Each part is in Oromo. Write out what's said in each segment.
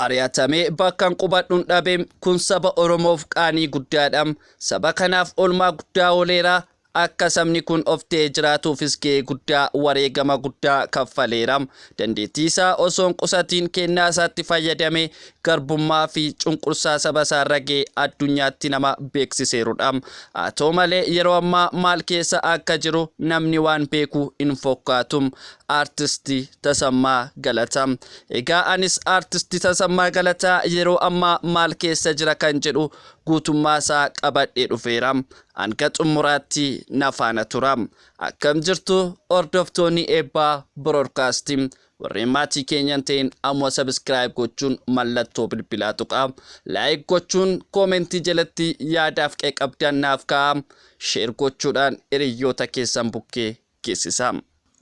Ari'atamee bakkan qubadhuun dhabe kun saba Oromoof qaanii guddaadha. Saba kanaaf oolmaa guddaa ooleera. Akka sabni kun of ta'ee jiraatuufis gahee guddaa wareegama guddaa kaffaleera. Dandeettii isaa osoo hin qusatiin kennaa isaatti fayyadamee garbummaa fi cunqursaa saba isaa irra gahee addunyaatti nama beeksiseerudha. Haa ta'u malee yeroo ammaa maal keessa akka jiru namni waan beeku hin fakkaatu. Artistii Tasammaa Galataa. Egaa anis artistii Tasammaa Galataa yeroo ammaa maal keessa jira kan jedhu guutummaa isaa qabadhee dhufeera. Hanga xumuraatti na faana tura. Akkam jirtu hordoftoonni Eebbaa Broadcasting. Warreen maatii keenyan ta'in amma subscribe gochuun mallattoo bilbilaa tuqaa. Like gochuun koomentii jalatti yaadaaf qabdan naaf kaa'aa. Share gochuudhaan hiriyoota keessan bukkee geessisaa.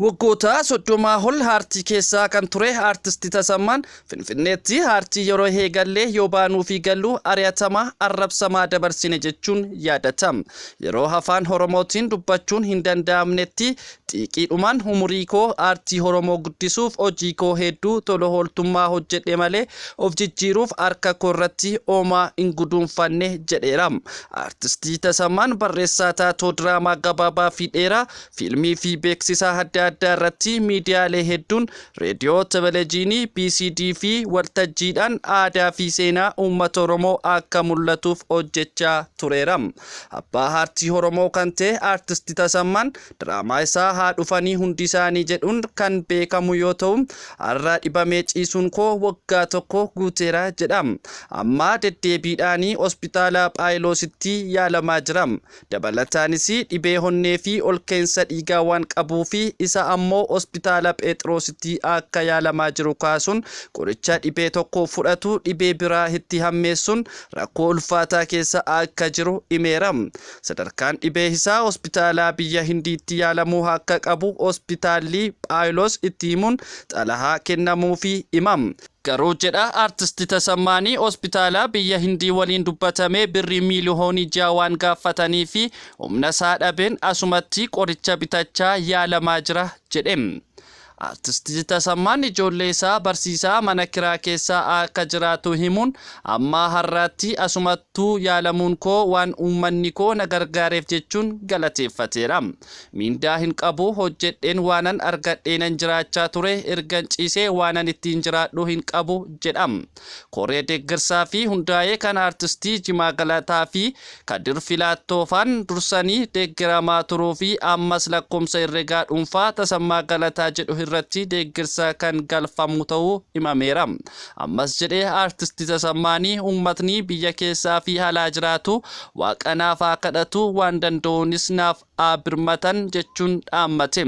Waggoota 30 ol aartii keessaa kan ture artistii Tasammaan Finfinneetti aartii yeroo eegalee yoo baanuu fi galuu ari'atamaa arrabsamaa dabarsine jechuun yaadatama. Yeroo afaan Oromootiin dubbachuun hin danda'amnetti xiiqiidhumaan umurii koo aartii Oromoo guddisuuf hojii koo hedduu tola ooltummaa hojjedhe malee of jijjiiruuf harka koo irratti oomaa hin guduunfanne jedheera. Artistii Tasammaan barreessaa taatoo diraamaa gabaabaa fi dheeraa fiilmii fi beeksisaa adda addaa irratti miidiyaalee hedduun reediyoo, televezyiinii, PCD fi waltajjiidhaan aadaa fi seenaa uummata Oromoo akka mul'atuuf hojjechaa tureera. Abbaa aartii Oromoo kan ta'e artistii Tasammaan diraamaa isaa haa dhufanii hundi isaanii jedhuun kan beekamu yoo ta'u, har'a dhibamee ciisuun koo waggaa tokko guuteera jedha. Amma deddeebiidhaanii hospitaala Phaayiloositti yaalamaa jira. Dabalataanis dhibee honnee fi ol ka'insa dhiigaa waan qabuu fi isa ammoo hospitaala Phexrositti akka yaalamaa jiru kaasuun qoricha dhibee tokko fudhatu dhibee biraa itti hammeessuun rakkoo ulfaataa keessa akka jiru himeera. Sadarkaan dhibee isaa hospitaala biyya Hindiitti yaalamuu akka qabu hospitaalli Phaayilos itti himuun xalayaa kennamuufi himam. Garuu jedha artistii Tasammaanii hospitaala biyya Hindii waliin dubbatamee birrii miiliyoonii 6 waan gaafatanii fi humna isaa dhabeen asumatti qoricha bitachaa yaalamaa jira jedhe. Artistii Tasammaan ijoollee isaa barsiisaa mana kiraa keessaa akka jiraatu himuun amma har'aatti asumattuu yaalamuun koo waan uummanni koo na gargaareef jechuun galateeffateera. Miindaa hin qabu hojjedheen waanan argadheenan jiraachaa ture ergan ciisee waanan ittiin jiraadhu hin qabu jedha. Koree deeggarsaa fi hundaa'ee kan artistii Jimaa Galataa fi Kadir Filaattoofaan dursanii deeggaramaa turuu fi ammas lakkoomsa herregaa dhuunfaa Tasammaa Galataa jedhu irratti deeggarsa kan galfamu ta'uu himameera. Ammas jedhee artistii Tasammaanii uummatni biyya keessaa fi alaa jiraatu waaqa naaf haa kadhatu waan danda'uunis naaf haa birmatan jechuun dhaammate.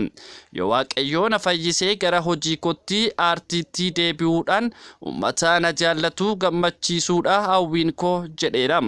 Yoo waaqayyoo na fayyisee gara hojii kootti aartiitti deebi'uudhaan uummata na jaallatu gammachiisuudha hawwiin koo jedheera.